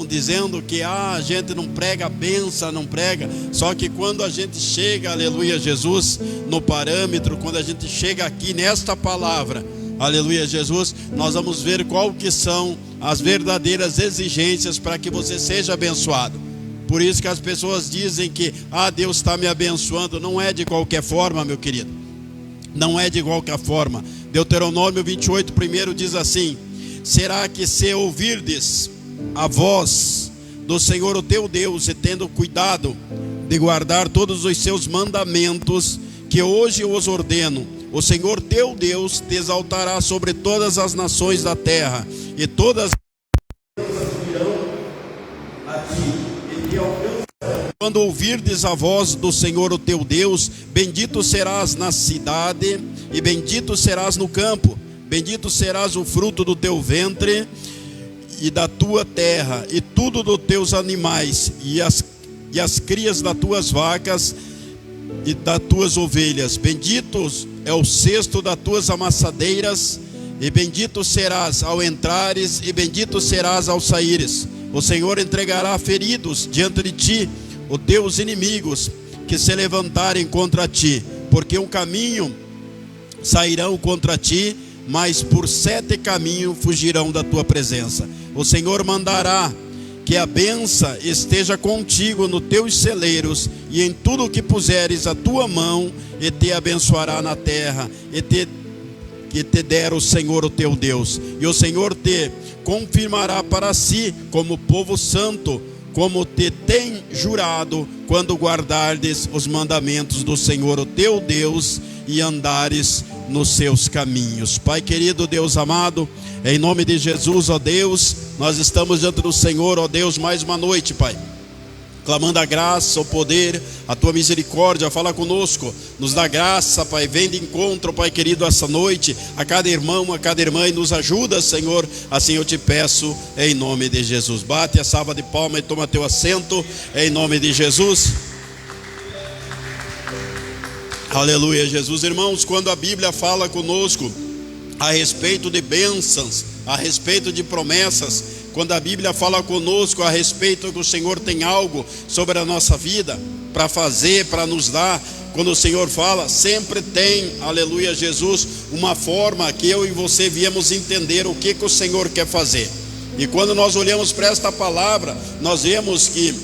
dizendo que a gente não prega a bênção, não prega. Só que quando a gente chega, aleluia Jesus, no parâmetro, quando a gente chega aqui nesta palavra, aleluia Jesus, nós vamos ver qual que são as verdadeiras exigências para que você seja abençoado. Por isso que as pessoas dizem que Deus está me abençoando. Não é de qualquer forma, meu querido, não é de qualquer forma. Deuteronômio 28, primeiro diz assim: será que se ouvirdes a voz do Senhor o teu Deus, e tendo cuidado de guardar todos os seus mandamentos, que hoje os ordeno, o Senhor teu Deus te exaltará sobre todas as nações da terra, e todas virão a ti, e te alcançarão. Quando ouvirdes a voz do Senhor o teu Deus, bendito serás na cidade, e bendito serás no campo. Bendito serás o fruto do teu ventre e da tua terra, e tudo dos teus animais, e as crias das tuas vacas e das tuas ovelhas. Bendito é o cesto das tuas amassadeiras, e bendito serás ao entrares, e bendito serás ao saíres. O Senhor entregará feridos diante de ti os teus inimigos que se levantarem contra ti, porque um caminho sairão contra ti, mas por 7 caminhos fugirão da tua presença. O Senhor mandará que a bênção esteja contigo nos teus celeiros, e em tudo o que puseres a tua mão, e te abençoará na terra, que te der o Senhor o teu Deus. E o Senhor te confirmará para si como povo santo, como te tem jurado, quando guardardes os mandamentos do Senhor o teu Deus, e andares nos seus caminhos. Pai querido, Deus amado, em nome de Jesus, ó Deus, nós estamos diante do Senhor, ó Deus, mais uma noite, Pai, clamando a graça, o poder, a tua misericórdia. Fala conosco, nos dá graça, Pai, vem de encontro, Pai querido, essa noite, a cada irmão, a cada irmã, e nos ajuda, Senhor, assim eu te peço, em nome de Jesus. Bate a salva de palma e toma teu assento, em nome de Jesus. Aleluia, Jesus. Irmãos, quando a Bíblia fala conosco a respeito de bênçãos, a respeito de promessas, quando a Bíblia fala conosco a respeito que o Senhor tem algo sobre a nossa vida para fazer, para nos dar, quando o Senhor fala, sempre tem, aleluia Jesus, uma forma que eu e você viemos entender o que o Senhor quer fazer. E quando nós olhamos para esta palavra, nós vemos que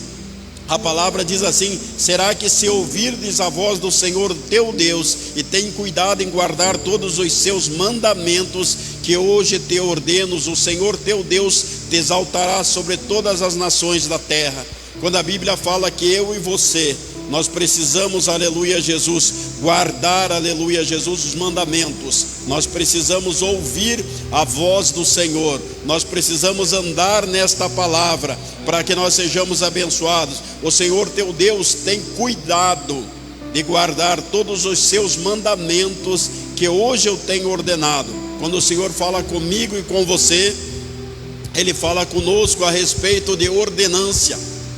a palavra diz assim: será que se ouvirdes a voz do Senhor teu Deus, e tem cuidado em guardar todos os seus mandamentos, que hoje te ordeno, o Senhor teu Deus te exaltará sobre todas as nações da terra. Quando a Bíblia fala que eu e você, nós precisamos, aleluia Jesus, guardar, aleluia Jesus, os mandamentos. Nós precisamos ouvir a voz do Senhor. Nós precisamos andar nesta palavra para que nós sejamos abençoados. O Senhor teu Deus tem cuidado de guardar todos os seus mandamentos que hoje eu tenho ordenado. Quando o Senhor fala comigo e com você, Ele fala conosco a respeito de ordenância.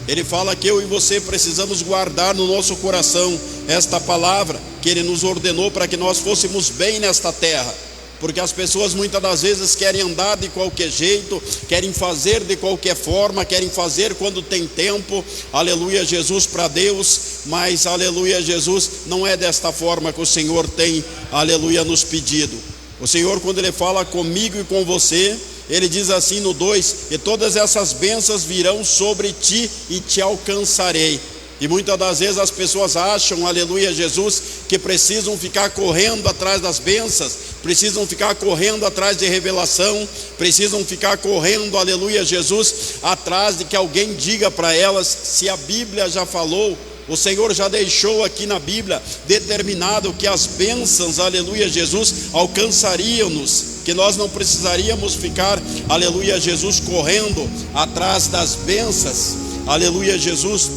Ele fala que eu e você precisamos guardar no nosso coração esta palavra que Ele nos ordenou para que nós fôssemos bem nesta terra. Porque as pessoas muitas das vezes querem andar de qualquer jeito, querem fazer de qualquer forma, querem fazer quando tem tempo, aleluia Jesus, para Deus. Mas aleluia Jesus, não é desta forma que o Senhor tem, aleluia, nos pedido. O Senhor, quando Ele fala comigo e com você, Ele diz assim no 2: e todas essas bênçãos virão sobre ti e te alcançarei. E muitas das vezes as pessoas acham, aleluia Jesus, que precisam ficar correndo atrás das bênçãos, precisam ficar correndo atrás de revelação, precisam ficar correndo, aleluia Jesus, atrás de que alguém diga para elas se a Bíblia já falou. O Senhor já deixou aqui na Bíblia determinado que as bênçãos, aleluia Jesus, alcançariam-nos, que nós não precisaríamos ficar, aleluia Jesus, correndo atrás das bênçãos, aleluia Jesus.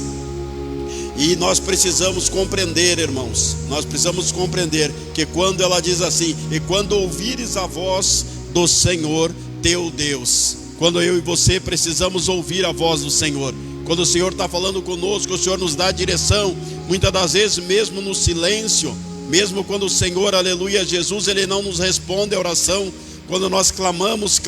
E nós precisamos compreender, irmãos, nós precisamos compreender que quando ela diz assim: e quando ouvires a voz do Senhor teu Deus, quando eu e você precisamos ouvir a voz do Senhor, quando o Senhor está falando conosco, o Senhor nos dá direção, muitas das vezes mesmo no silêncio, mesmo quando o Senhor, aleluia Jesus, Ele não nos responde a oração, quando nós clamamos,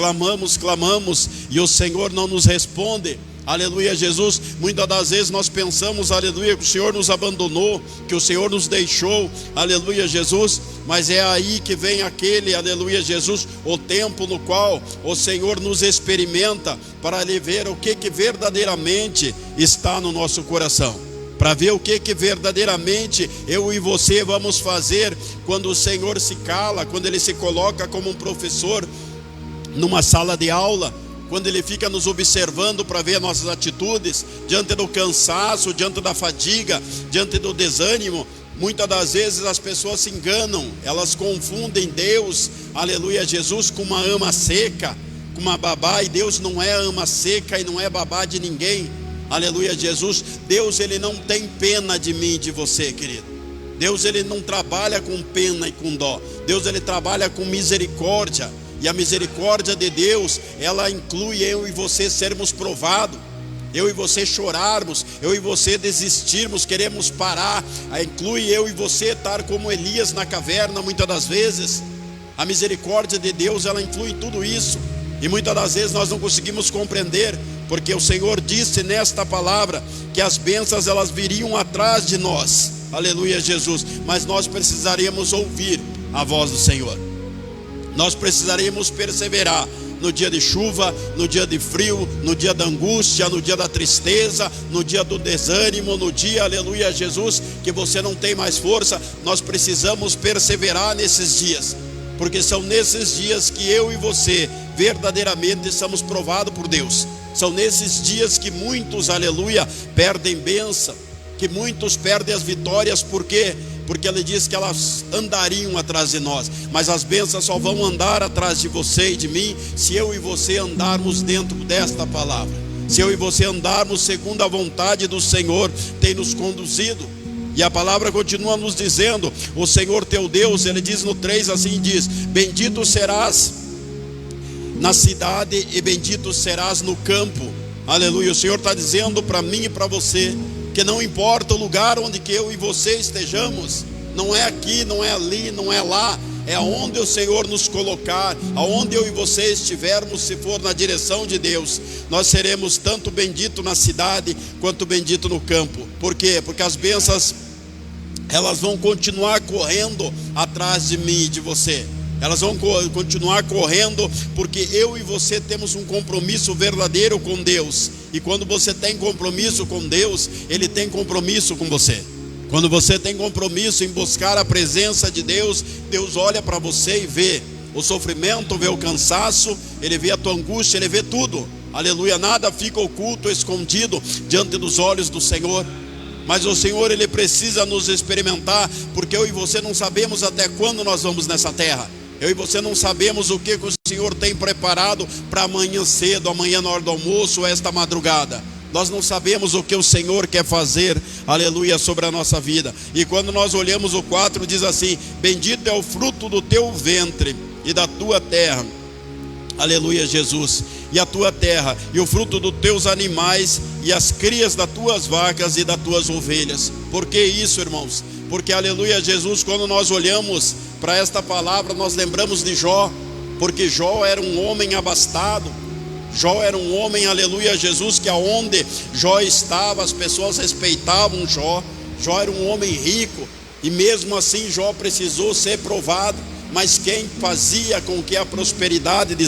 e o Senhor não nos responde, Aleluia, Jesus. Muitas das vezes nós pensamos, aleluia, que o Senhor nos abandonou, que o Senhor nos deixou, aleluia, Jesus. Mas é aí que vem aquele, aleluia, Jesus, o tempo no qual o Senhor nos experimenta para ver o que verdadeiramente está no nosso coração, para ver o que verdadeiramente eu e você vamos fazer quando o Senhor se cala, quando Ele se coloca como um professor numa sala de aula, quando Ele fica nos observando para ver nossas atitudes, diante do cansaço, diante da fadiga, diante do desânimo. Muitas das vezes as pessoas se enganam, elas confundem Deus, aleluia, Jesus, com uma ama seca, com uma babá, e Deus não é ama seca e não é babá de ninguém, aleluia, Jesus. Deus, Ele não tem pena de mim e de você, querido. Deus, Ele não trabalha com pena e com dó. Deus, Ele trabalha com misericórdia. E a misericórdia de Deus, ela inclui eu e você sermos provados, eu e você chorarmos, eu e você desistirmos, queremos parar. Inclui eu e você estar como Elias na caverna muitas das vezes. A misericórdia de Deus, ela inclui tudo isso. E muitas das vezes nós não conseguimos compreender, porque o Senhor disse nesta palavra que as bênçãos elas viriam atrás de nós, aleluia, Jesus. Mas nós precisaríamos ouvir a voz do Senhor. Nós precisaríamos perseverar no dia de chuva, no dia de frio, no dia da angústia, no dia da tristeza, no dia do desânimo, no dia, aleluia, Jesus, que você não tem mais força. Nós precisamos perseverar nesses dias, porque são nesses dias que eu e você verdadeiramente estamos provados por Deus. São nesses dias que muitos, aleluia, perdem bênção, que muitos perdem as vitórias. Por quê? Porque Ele diz que elas andariam atrás de nós, mas as bênçãos só vão andar atrás de você e de mim se eu e você andarmos dentro desta palavra, se eu e você andarmos segundo a vontade do Senhor tem nos conduzido. E a palavra continua nos dizendo, o Senhor teu Deus, Ele diz no 3 assim, diz: bendito serás na cidade e bendito serás no campo. Aleluia. O Senhor está dizendo para mim e para você que não importa o lugar onde que eu e você estejamos, não é aqui, não é ali, não é lá, é aonde o Senhor nos colocar, aonde eu e você estivermos, se for na direção de Deus, nós seremos tanto bendito na cidade quanto bendito no campo. Por quê? Porque as bênçãos, elas vão continuar correndo atrás de mim e de você. Elas vão continuar correndo, porque eu e você temos um compromisso verdadeiro com Deus. E quando você tem compromisso com Deus, Ele tem compromisso com você. Quando você tem compromisso em buscar a presença de Deus, Deus olha para você e vê o sofrimento, vê o cansaço, Ele vê a tua angústia, Ele vê tudo. Aleluia, nada fica oculto, escondido diante dos olhos do Senhor. Mas o Senhor, Ele precisa nos experimentar, porque eu e você não sabemos até quando nós vamos nessa terra. Eu e você não sabemos o que o Senhor tem preparado para amanhã cedo, amanhã na hora do almoço, esta madrugada. Nós não sabemos o que o Senhor quer fazer, aleluia, sobre a nossa vida. E quando nós olhamos o 4, diz assim: bendito é o fruto do teu ventre e da tua terra, aleluia, Jesus, e a tua terra, e o fruto dos teus animais, e as crias das tuas vacas e das tuas ovelhas. Por que isso, irmãos? Porque, aleluia, Jesus, quando nós olhamos para esta palavra, nós lembramos de Jó, porque Jó era um homem abastado. Jó era um homem, aleluia, Jesus, que aonde Jó estava, as pessoas respeitavam Jó. Jó era um homem rico, e mesmo assim Jó precisou ser provado. Mas quem fazia com que a prosperidade de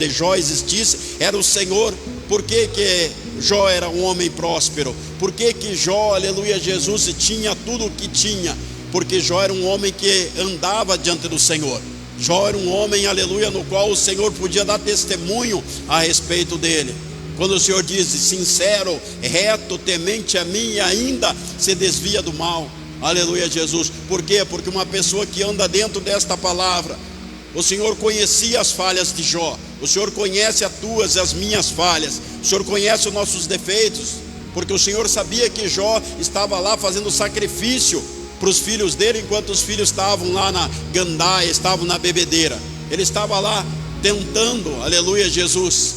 Jó existisse era o Senhor. Por que que Jó era um homem próspero? Por que que Jó, aleluia, Jesus, tinha tudo o que tinha? Porque Jó era um homem que andava diante do Senhor. Jó era um homem, aleluia, no qual o Senhor podia dar testemunho a respeito dele. Quando o Senhor diz: sincero, reto, temente a mim, e ainda se desvia do mal. Aleluia, Jesus. Por quê? Porque uma pessoa que anda dentro desta palavra, o Senhor conhecia as falhas de Jó. O Senhor conhece as tuas e as minhas falhas. O Senhor conhece os nossos defeitos, porque o Senhor sabia que Jó estava lá fazendo sacrifício para os filhos dele, enquanto os filhos estavam lá na gandaia, estavam na bebedeira. Ele estava lá tentando, aleluia, Jesus.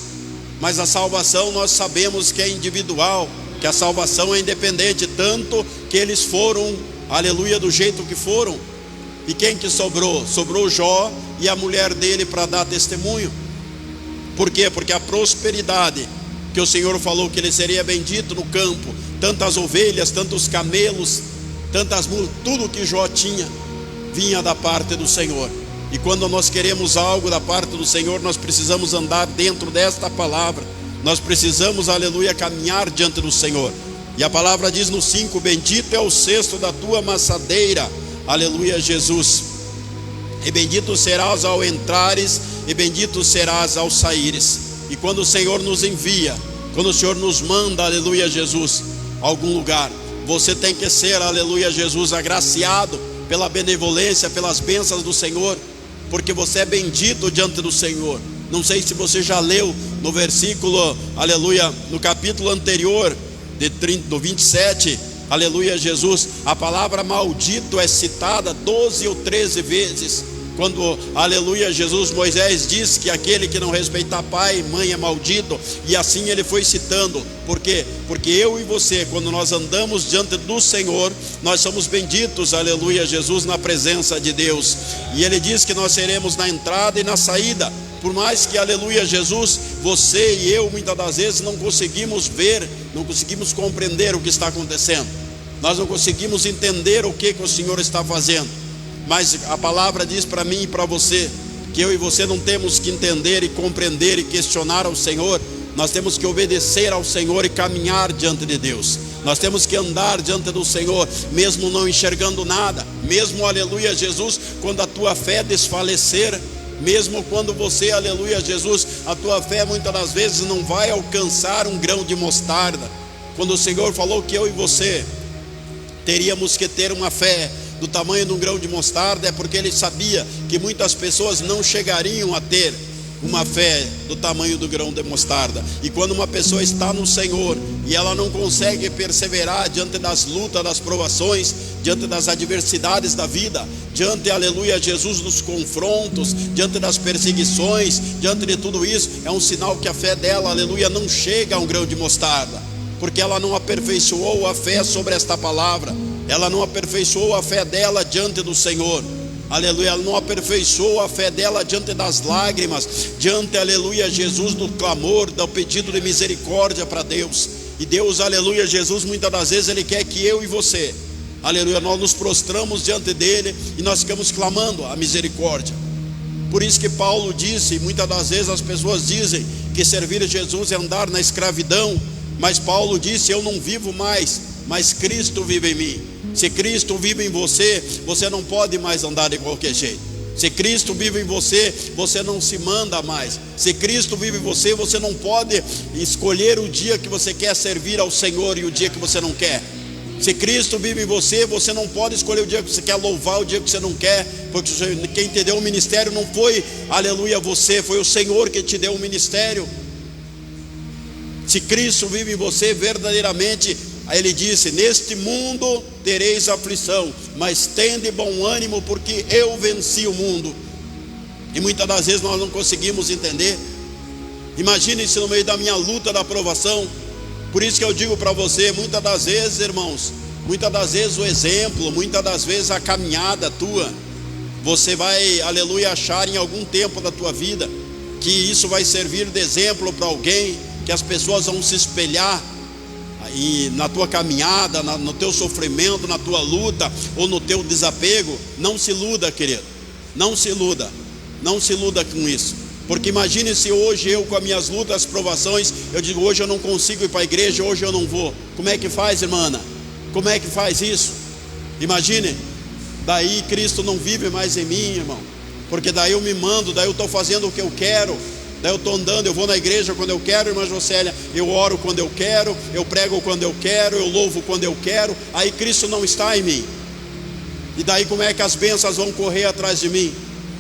Mas a salvação nós sabemos que é individual, que a salvação é independente, tanto que eles foram, aleluia, do jeito que foram. E quem que sobrou? Sobrou Jó e a mulher dele para dar testemunho. Por quê? Porque a prosperidade que o Senhor falou que ele seria bendito no campo, tantas ovelhas, tantos camelos, tudo que Jó tinha, vinha da parte do Senhor. E quando nós queremos algo da parte do Senhor, nós precisamos andar dentro desta palavra, nós precisamos, aleluia, caminhar diante do Senhor. E a palavra diz no 5, bendito é o cesto da tua maçadeira, aleluia, Jesus, e bendito serás ao entrares, e bendito serás ao saíres. E quando o Senhor nos envia, quando o Senhor nos manda, aleluia, Jesus, a algum lugar, você tem que ser, aleluia, Jesus, agraciado pela benevolência, pelas bênçãos do Senhor, porque você é bendito diante do Senhor. Não sei se você já leu no versículo, aleluia, no capítulo anterior, do 27, aleluia, Jesus, a palavra maldito é citada 12 ou 13 vezes, quando, aleluia, Jesus, Moisés diz que aquele que não respeitar pai e mãe é maldito, e assim ele foi citando. Por quê? Porque eu e você, quando nós andamos diante do Senhor, nós somos benditos, aleluia, Jesus, na presença de Deus. E ele diz que nós seremos na entrada e na saída. Por mais que, aleluia, Jesus, você e eu muitas das vezes não conseguimos ver, não conseguimos compreender o que está acontecendo, nós não conseguimos entender o que o Senhor está fazendo. Mas a palavra diz para mim e para você, que eu e você não temos que entender e compreender e questionar ao Senhor. Nós temos que obedecer ao Senhor e caminhar diante de Deus. Nós temos que andar diante do Senhor, mesmo não enxergando nada, mesmo, aleluia, Jesus, quando a tua fé desfalecer, mesmo quando você, aleluia, Jesus, a tua fé muitas das vezes não vai alcançar um grão de mostarda. Quando o Senhor falou que eu e você teríamos que ter uma fé do tamanho de um grão de mostarda, é porque ele sabia que muitas pessoas não chegariam a ter uma fé do tamanho do grão de mostarda. E quando uma pessoa está no Senhor e ela não consegue perseverar diante das lutas, das provações, diante das adversidades da vida, diante, aleluia, Jesus, dos confrontos, diante das perseguições, diante de tudo isso, é um sinal que a fé dela, aleluia, não chega a um grão de mostarda, porque ela não aperfeiçoou a fé sobre esta palavra, ela não aperfeiçoou a fé dela diante do Senhor, aleluia, ela não aperfeiçoou a fé dela diante das lágrimas, diante, aleluia, Jesus, do clamor, do pedido de misericórdia para Deus. E Deus, aleluia, Jesus, muitas das vezes Ele quer que eu e você, aleluia, nós nos prostramos diante dEle e nós ficamos clamando a misericórdia. Por isso que Paulo disse, e muitas das vezes as pessoas dizem que servir a Jesus é andar na escravidão, mas Paulo disse, eu não vivo mais, mas Cristo vive em mim. Se Cristo vive em você, você não pode mais andar de qualquer jeito. Se Cristo vive em você, você não se manda mais. Se Cristo vive em você, você não pode escolher o dia que você quer servir ao Senhor e o dia que você não quer. Se Cristo vive em você, você não pode escolher o dia que você quer louvar, o dia que você não quer, porque quem te deu o ministério não foi, aleluia, você, foi o Senhor que te deu o ministério. Se Cristo vive em você verdadeiramente, aí ele disse, neste mundo tereis aflição, mas tende bom ânimo, porque eu venci o mundo. E muitas das vezes nós não conseguimos entender. Imagine se no meio da minha luta, da provação, por isso que eu digo para você, muitas das vezes, irmãos, muitas das vezes o exemplo, muitas das vezes a caminhada tua, você vai, aleluia, achar em algum tempo da tua vida, que isso vai servir de exemplo para alguém, que as pessoas vão se espelhar e na tua caminhada, no teu sofrimento, na tua luta ou no teu desapego. Não se iluda, querido, não se iluda, não se iluda com isso, porque imagine se hoje eu com as minhas lutas, provações, eu digo, hoje eu não consigo ir para a igreja, hoje eu não vou. Como é que faz, irmã? Como é que faz isso? Imagine, daí Cristo não vive mais em mim, irmão, porque daí eu me mando, daí eu estou fazendo o que eu quero, daí eu estou andando, eu vou na igreja quando eu quero, irmã Jocélia, eu oro quando eu quero, eu prego quando eu quero, eu louvo quando eu quero, aí Cristo não está em mim. E daí como é que as bênçãos vão correr atrás de mim?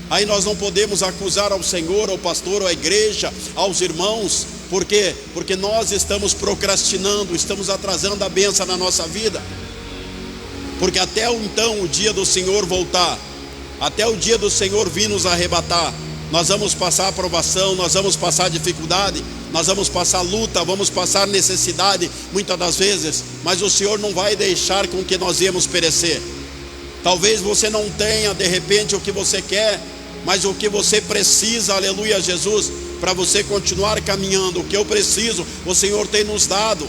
Aí nós não podemos acusar ao Senhor, ao pastor, à igreja, aos irmãos. Por quê? Porque nós estamos procrastinando, estamos atrasando a bênção na nossa vida. Porque até então o dia do Senhor voltar, até o dia do Senhor vir nos arrebatar, nós vamos passar aprovação, nós vamos passar dificuldade, nós vamos passar luta, vamos passar necessidade, muitas das vezes, mas o Senhor não vai deixar com que nós íamos perecer. Talvez você não tenha de repente o que você quer, mas o que você precisa, aleluia, Jesus, para você continuar caminhando. O que eu preciso, o Senhor tem nos dado.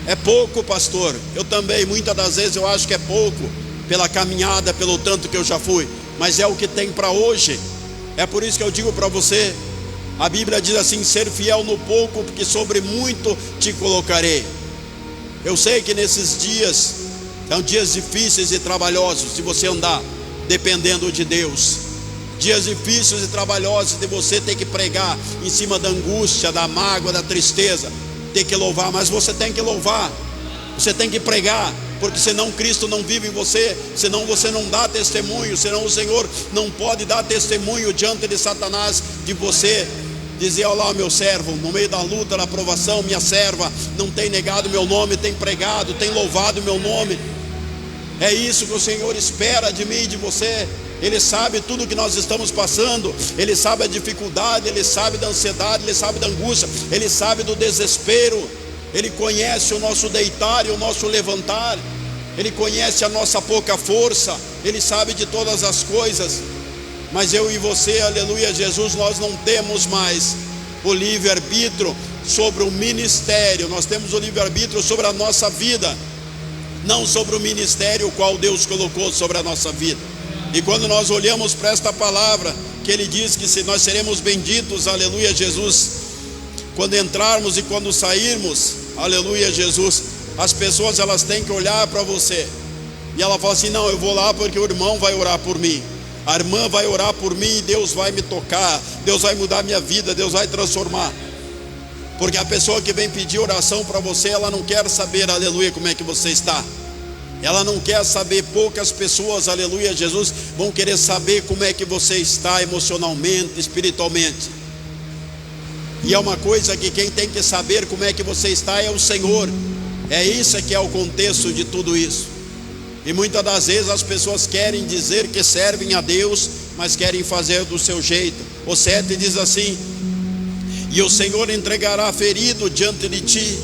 É pouco, pastor. Eu também, muitas das vezes eu acho que é pouco, pela caminhada, pelo tanto que eu já fui, mas é o que tem para hoje. É por isso que eu digo para você, a Bíblia diz assim: ser fiel no pouco, porque sobre muito te colocarei. Eu sei que nesses dias são dias difíceis e trabalhosos de você andar dependendo de Deus, dias difíceis e trabalhosos de você ter que pregar em cima da angústia, da mágoa, da tristeza, ter que louvar. Mas você tem que louvar, você tem que pregar, porque senão Cristo não vive em você, senão você não dá testemunho, senão o Senhor não pode dar testemunho diante de Satanás, de você dizer: olha lá, meu servo, no meio da luta, da provação, minha serva não tem negado meu nome, tem pregado, tem louvado meu nome. É isso que o Senhor espera de mim e de você. Ele sabe tudo que nós estamos passando, Ele sabe a dificuldade, Ele sabe da ansiedade, Ele sabe da angústia, Ele sabe do desespero, Ele conhece o nosso deitar e o nosso levantar, Ele conhece a nossa pouca força, Ele sabe de todas as coisas. Mas eu e você, aleluia Jesus, nós não temos mais o livre-arbítrio sobre o ministério, nós temos o livre-arbítrio sobre a nossa vida, não sobre o ministério o qual Deus colocou sobre a nossa vida. E quando nós olhamos para esta palavra, que Ele diz que se nós seremos benditos, aleluia Jesus, quando entrarmos e quando sairmos, aleluia Jesus, as pessoas elas têm que olhar para você, e ela fala assim: não, eu vou lá porque o irmão vai orar por mim, a irmã vai orar por mim, e Deus vai me tocar, Deus vai mudar minha vida, Deus vai transformar. Porque a pessoa que vem pedir oração para você, ela não quer saber, aleluia, como é que você está, ela não quer saber. Poucas pessoas, aleluia Jesus, vão querer saber como é que você está emocionalmente, espiritualmente. E é uma coisa que quem tem que saber como é que você está é o Senhor. É isso que é o contexto de tudo isso. E muitas das vezes as pessoas querem dizer que servem a Deus, mas querem fazer do seu jeito. O 7 diz assim: e o Senhor entregará ferido diante de ti.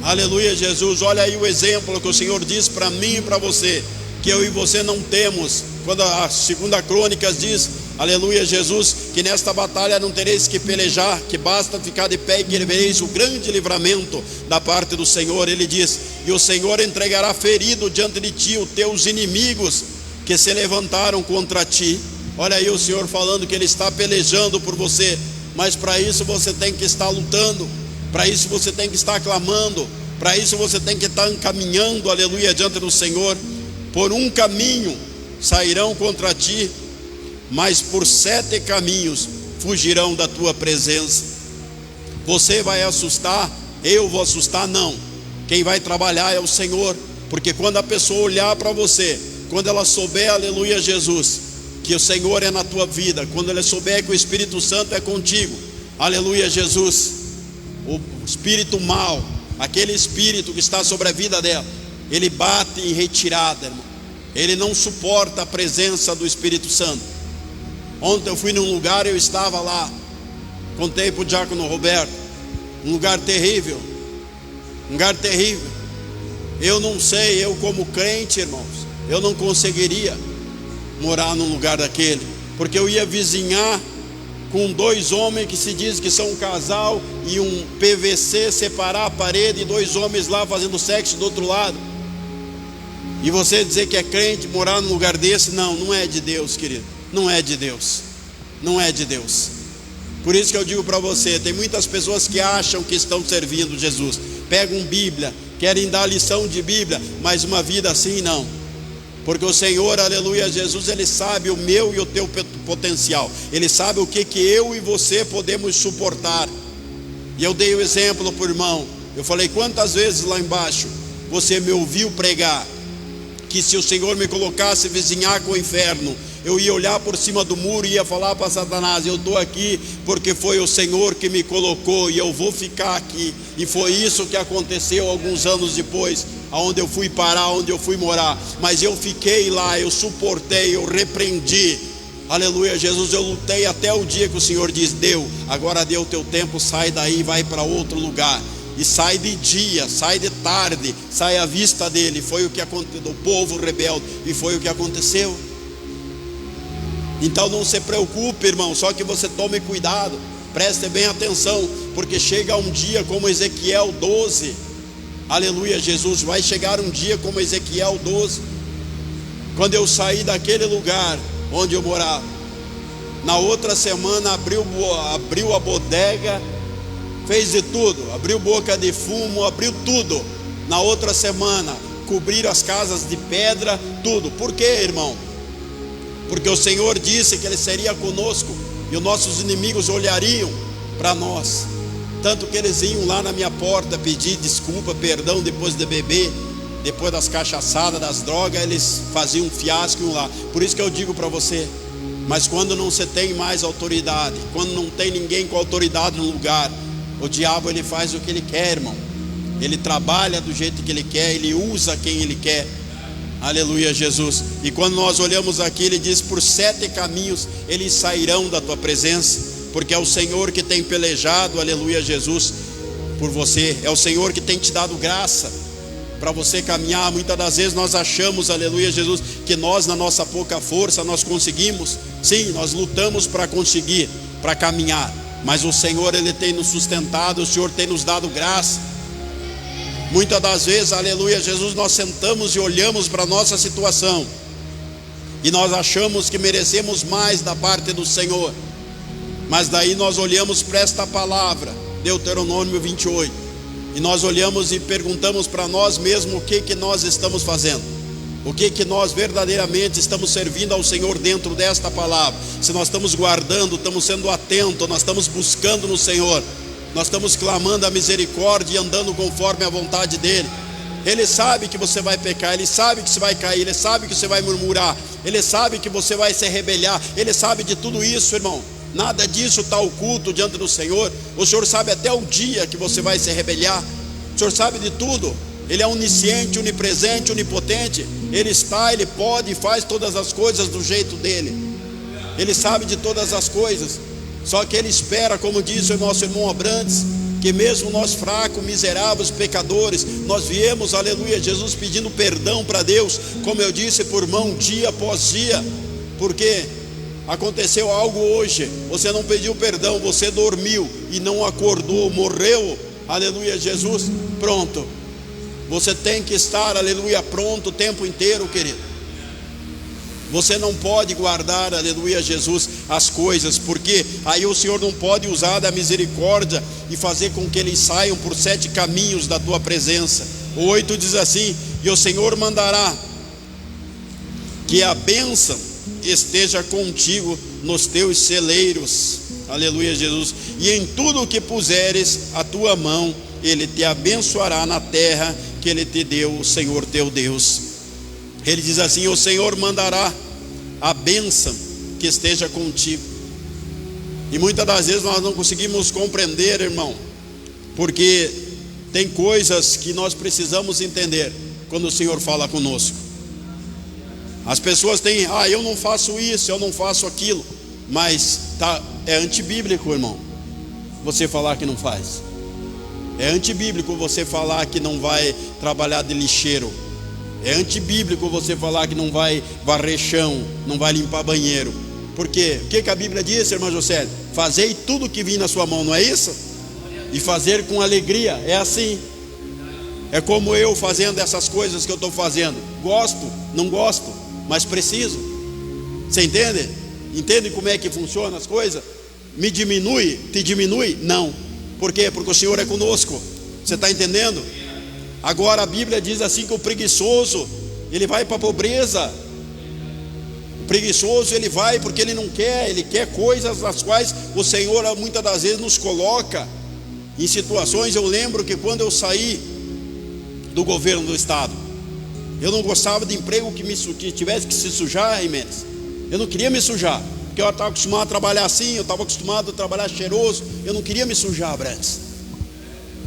Aleluia Jesus, olha aí o exemplo que o Senhor diz para mim e para você, que eu e você não temos. Quando a 2 Crônicas diz, aleluia Jesus, que nesta batalha não tereis que pelejar, que basta ficar de pé e que vereis o grande livramento da parte do Senhor. Ele diz: e o Senhor entregará ferido diante de ti os teus inimigos que se levantaram contra ti. Olha aí o Senhor falando que Ele está pelejando por você, mas para isso você tem que estar lutando, para isso você tem que estar clamando, para isso você tem que estar caminhando, aleluia, diante do Senhor. Por um caminho sairão contra ti, mas por 7 caminhos fugirão da tua presença. Você vai assustar? Eu vou assustar? Não. Quem vai trabalhar é o Senhor, porque quando a pessoa olhar para você, quando ela souber, aleluia Jesus, que o Senhor é na tua vida, quando ela souber que o Espírito Santo é contigo, aleluia Jesus, o espírito mau, aquele espírito que está sobre a vida dela, ele bate em retirada, irmão. Ele não suporta a presença do Espírito Santo. Ontem eu fui num lugar, eu estava lá, contei para o diácono Roberto, um lugar terrível, eu não sei, eu como crente, irmãos, eu não conseguiria morar num lugar daquele, porque eu ia vizinhar com 2 homens que se diz que são um casal, e um PVC separar a parede, e 2 homens lá fazendo sexo do outro lado. E você dizer que é crente, morar num lugar desse, não é de Deus, querido, não é de Deus, não é de Deus. Por isso que eu digo para você, tem muitas pessoas que acham que estão servindo Jesus, pegam Bíblia, querem dar lição de Bíblia, mas uma vida assim não. Porque o Senhor, aleluia Jesus, Ele sabe o meu e o teu potencial, Ele sabe o que eu e você podemos suportar. E eu dei o exemplo para o irmão, eu falei: quantas vezes lá embaixo você me ouviu pregar que se o Senhor me colocasse vizinhar com o inferno, eu ia olhar por cima do muro e ia falar para Satanás: eu estou aqui porque foi o Senhor que me colocou e eu vou ficar aqui. E foi isso que aconteceu alguns anos depois, aonde eu fui parar, onde eu fui morar. Mas eu fiquei lá, eu suportei, eu repreendi, aleluia Jesus, eu lutei até o dia que o Senhor diz: deu, agora deu o teu tempo, sai daí, vai para outro lugar. E sai de dia, sai de tarde, sai à vista dele. Foi o que aconteceu do povo rebelde, e foi o que aconteceu. Então não se preocupe, irmão, só que você tome cuidado. Preste bem atenção, porque chega um dia como Ezequiel 12. Aleluia, Jesus. Vai chegar um dia como Ezequiel 12, quando eu saí daquele lugar onde eu morava. Na outra semana abriu a bodega, fez de tudo, abriu boca de fumo, abriu tudo. Na outra semana cobriram as casas de pedra, tudo. Por quê, irmão? Porque o Senhor disse que Ele seria conosco e os nossos inimigos olhariam para nós. Tanto que eles iam lá na minha porta pedir desculpa, perdão depois de beber, depois das cachaçadas, das drogas, eles faziam um fiasco lá. Por isso que eu digo para você, mas quando não se tem mais autoridade, quando não tem ninguém com autoridade no lugar, o diabo ele faz o que ele quer, irmão. Ele trabalha do jeito que ele quer, ele usa quem ele quer. Aleluia, Jesus. E quando nós olhamos aqui, ele diz: por 7 caminhos eles sairão da tua presença, porque é o Senhor que tem pelejado, aleluia, Jesus, por você. É o Senhor que tem te dado graça para você caminhar. Muitas das vezes nós achamos, aleluia, Jesus, que nós, na nossa pouca força, nós conseguimos. Sim, nós lutamos para conseguir, para caminhar, mas o Senhor, Ele tem nos sustentado, o Senhor tem nos dado graça. Muitas das vezes, aleluia, Jesus, nós sentamos e olhamos para a nossa situação e nós achamos que merecemos mais da parte do Senhor, mas daí nós olhamos para esta palavra, Deuteronômio 28, e nós olhamos e perguntamos para nós mesmos o que nós estamos fazendo, o que nós verdadeiramente estamos servindo ao Senhor dentro desta palavra. Se nós estamos guardando, estamos sendo atentos, nós estamos buscando no Senhor, nós estamos clamando a misericórdia e andando conforme a vontade dEle. Ele sabe que você vai pecar, Ele sabe que você vai cair, Ele sabe que você vai murmurar, Ele sabe que você vai se rebeliar, Ele sabe de tudo isso, irmão. Nada disso está oculto diante do Senhor. O Senhor sabe até o dia que você vai se rebeliar. O Senhor sabe de tudo. Ele é onisciente, onipresente, onipotente. Ele está, Ele pode e faz todas as coisas do jeito dEle. Ele sabe de todas as coisas. Só que Ele espera, como disse o nosso irmão Abrantes, que mesmo nós fracos, miseráveis, pecadores, nós viemos, aleluia, Jesus, pedindo perdão para Deus, como eu disse por mão, dia após dia. Porque aconteceu algo hoje, você não pediu perdão, você dormiu e não acordou, morreu, aleluia, Jesus, pronto. Você tem que estar, aleluia, pronto o tempo inteiro, querido. Você não pode guardar, aleluia, Jesus, as coisas, porque aí o Senhor não pode usar da misericórdia e fazer com que eles saiam por 7 caminhos da tua presença. O 8 diz assim: e o Senhor mandará que a bênção esteja contigo nos teus celeiros, aleluia, Jesus, e em tudo o que puseres a tua mão, Ele te abençoará na terra que Ele te deu, o Senhor teu Deus. Ele diz assim: o Senhor mandará a bênção que esteja contigo. E muitas das vezes nós não conseguimos compreender, irmão, porque tem coisas que nós precisamos entender quando o Senhor fala conosco. As pessoas têm: eu não faço isso, eu não faço aquilo, mas é antibíblico, irmão, você falar que não faz. É antibíblico você falar que não vai trabalhar de lixeiro. É antibíblico você falar que não vai varrer chão, não vai limpar banheiro. Por quê? O que a Bíblia diz, irmã José? Fazei tudo o que vir na sua mão, não é isso? E fazer com alegria, é assim. É como eu fazendo essas coisas que eu estou fazendo. Gosto, não gosto, mas preciso. Você entende? Entende como é que funcionam as coisas? Me diminui, te diminui? Não. Por quê? Porque o Senhor é conosco. Você está entendendo? Agora a Bíblia diz assim que o preguiçoso, ele vai para a pobreza. O preguiçoso, ele vai porque ele não quer, ele quer coisas nas quais o Senhor muitas das vezes nos coloca em situações. Eu lembro que quando eu saí do governo do estado, eu não gostava de emprego que tivesse que se sujar, Jimenez. Eu não queria me sujar, porque eu estava acostumado a trabalhar assim, eu estava acostumado a trabalhar cheiroso, eu não queria me sujar, Abrantes.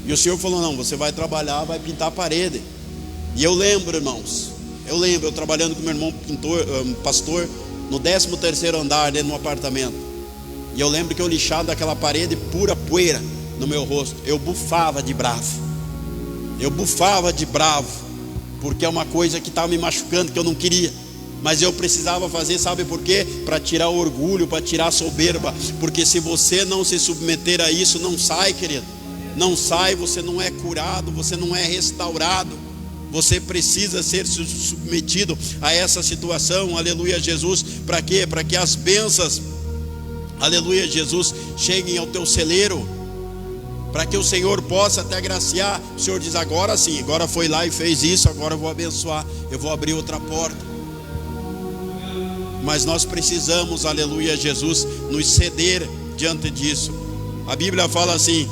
E o Senhor falou: não, você vai trabalhar, vai pintar a parede. E eu lembro, irmãos, eu trabalhando com meu irmão pastor, no 13º andar, dentro de um apartamento. E eu lembro que eu lixava daquela parede pura poeira no meu rosto. Eu bufava de bravo. porque é uma coisa que estava me machucando, que eu não queria. Mas eu precisava fazer, sabe por quê? Para tirar o orgulho, para tirar a soberba. Porque se você não se submeter a isso, não sai, querido. Não sai, você não é curado, você não é restaurado. Você precisa ser submetido a essa situação, aleluia Jesus. Para quê? Para que as bênçãos, aleluia Jesus, cheguem ao teu celeiro. Para que o Senhor possa te agraciar. O Senhor diz, agora sim, agora foi lá e fez isso, agora eu vou abençoar, eu vou abrir outra porta. Mas nós precisamos, aleluia Jesus, nos ceder diante disso. A Bíblia fala assim: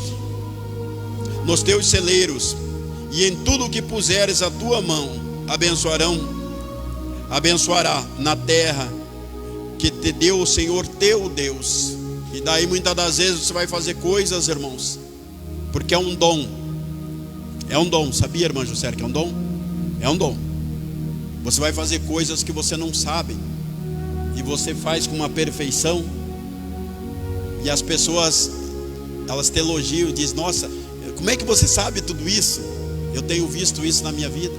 nos teus celeiros e em tudo que puseres a tua mão, abençoará na terra que te deu o Senhor teu Deus. E daí muitas das vezes você vai fazer coisas, irmãos, porque é um dom. É um dom, sabia, irmã José, que é um dom? É um dom. Você vai fazer coisas que você não sabe, e você faz com uma perfeição, e as pessoas, elas te elogiam, diz, nossa, como é que você sabe tudo isso? Eu tenho visto isso na minha vida,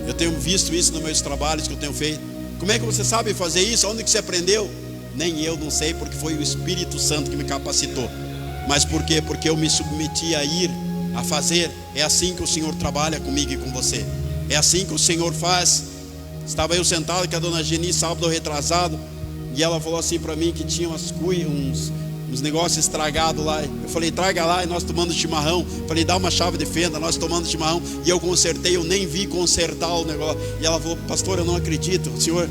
eu tenho visto isso nos meus trabalhos que eu tenho feito. Como é que você sabe fazer isso? Onde que você aprendeu? Nem eu não sei, porque foi o Espírito Santo que me capacitou. Mas por quê? Porque eu me submeti a ir, a fazer. É assim que o Senhor trabalha comigo e com você. É assim que o Senhor faz. Estava eu sentado com a dona Geni sábado retrasado, e ela falou assim para mim que tinha uns negócios estragados lá. Eu falei, traga lá, e nós tomando chimarrão. Falei, dá uma chave de fenda, nós tomando chimarrão. E eu consertei, eu nem vi consertar o negócio. E ela falou, pastor, eu não acredito, o senhor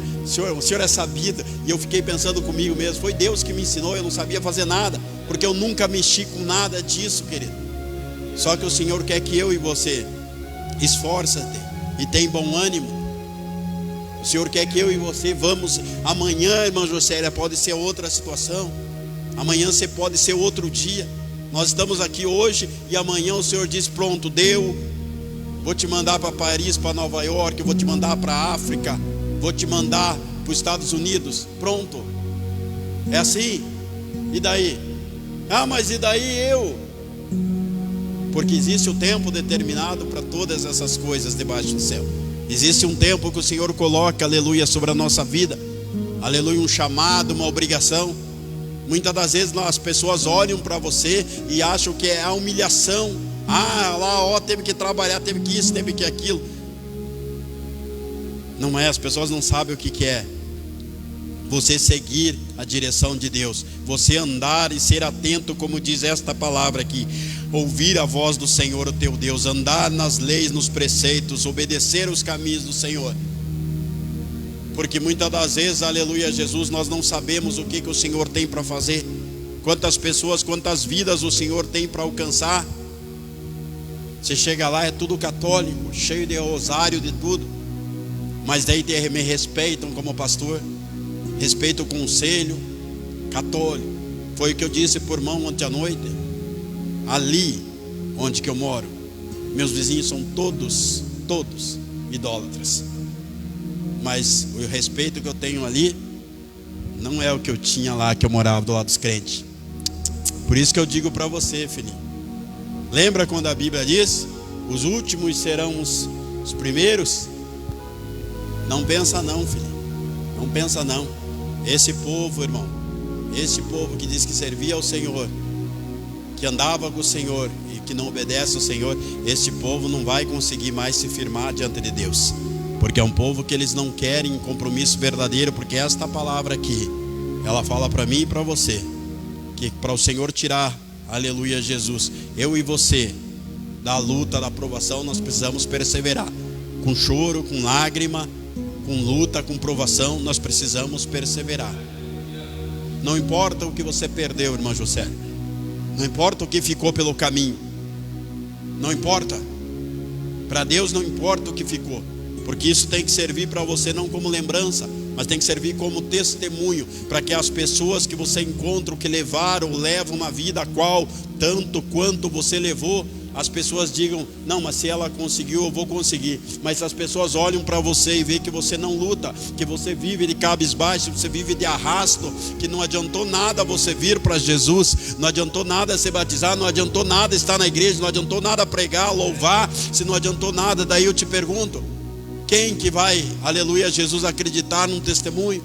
é sabido. E eu fiquei pensando comigo mesmo, foi Deus que me ensinou, eu não sabia fazer nada, porque eu nunca mexi com nada disso, querido. Só que o Senhor quer que eu e você esforça-te e tenha bom ânimo. O Senhor quer que eu e você vamos. Amanhã, irmã Jocélia, pode ser outra situação. Amanhã você pode ser outro dia. Nós estamos aqui hoje e amanhã o Senhor diz, pronto, deu. Vou te mandar para Paris, para Nova York, vou te mandar para a África, vou te mandar para os Estados Unidos. Pronto. É assim. E daí? Ah, mas e daí eu? Porque existe o tempo determinado para todas essas coisas debaixo do céu. Existe um tempo que o Senhor coloca, aleluia, sobre a nossa vida. Aleluia, um chamado, uma obrigação. Muitas das vezes as pessoas olham para você e acham que é a humilhação. Ah, lá, ó, teve que trabalhar, teve que isso, teve que aquilo. Não é, as pessoas não sabem o que é você seguir a direção de Deus, você andar e ser atento, como diz esta palavra aqui, ouvir a voz do Senhor, o teu Deus, andar nas leis, nos preceitos, obedecer os caminhos do Senhor. Porque muitas das vezes, aleluia Jesus, nós não sabemos o que o Senhor tem para fazer. Quantas pessoas, quantas vidas o Senhor tem para alcançar. Você chega lá, é tudo católico, cheio de rosário, de tudo, mas daí me respeitam como pastor, respeitam o conselho católico. Foi o que eu disse por irmão ontem à noite. Ali onde que eu moro, meus vizinhos são todos idólatras. Mas o respeito que eu tenho ali não é o que eu tinha lá, que eu morava do lado dos crentes. Por isso que eu digo para você, filhinho, lembra quando a Bíblia diz, os últimos serão os primeiros? Não pensa não, filhinho, não pensa não. Esse povo, irmão, esse povo que diz que servia ao Senhor, que andava com o Senhor e que não obedece ao Senhor, esse povo não vai conseguir mais se firmar diante de Deus. Porque é um povo que eles não querem compromisso verdadeiro. Porque esta palavra aqui, ela fala para mim e para você, que para o Senhor tirar, aleluia Jesus, eu e você da luta, da provação, nós precisamos perseverar. Com choro, com lágrima, com luta, com provação, nós precisamos perseverar. Não importa o que você perdeu, irmã José, não importa o que ficou pelo caminho, não importa. Para Deus não importa o que ficou, porque isso tem que servir para você não como lembrança, mas tem que servir como testemunho, para que as pessoas que você encontra, que levaram ou levam uma vida a qual tanto quanto você levou, as pessoas digam, não, mas se ela conseguiu, eu vou conseguir. Mas se as pessoas olham para você e veem que você não luta, que você vive de cabisbaixo, você vive de arrasto, que não adiantou nada você vir para Jesus, não adiantou nada se batizar, não adiantou nada estar na igreja, não adiantou nada pregar, louvar, se não adiantou nada, daí eu te pergunto, Quem que vai, aleluia, Jesus, acreditar num testemunho?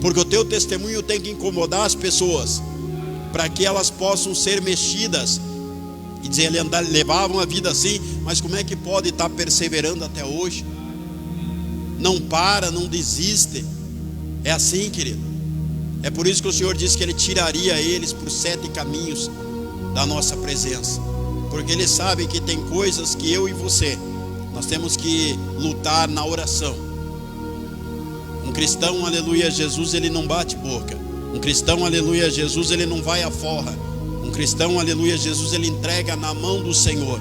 Porque o teu testemunho tem que incomodar as pessoas, para que elas possam ser mexidas e dizer, ele levava uma vida assim, mas como é que pode estar perseverando até hoje? Não para, não desiste. É assim, querido. É por isso que o Senhor disse que Ele tiraria eles por 7 caminhos da nossa presença, porque Ele sabe que tem coisas que eu e você, nós temos que lutar na oração. Um cristão, aleluia, Jesus, ele não bate boca. Um cristão, aleluia, Jesus, ele não vai à forra. Um cristão, aleluia, Jesus, ele entrega na mão do Senhor.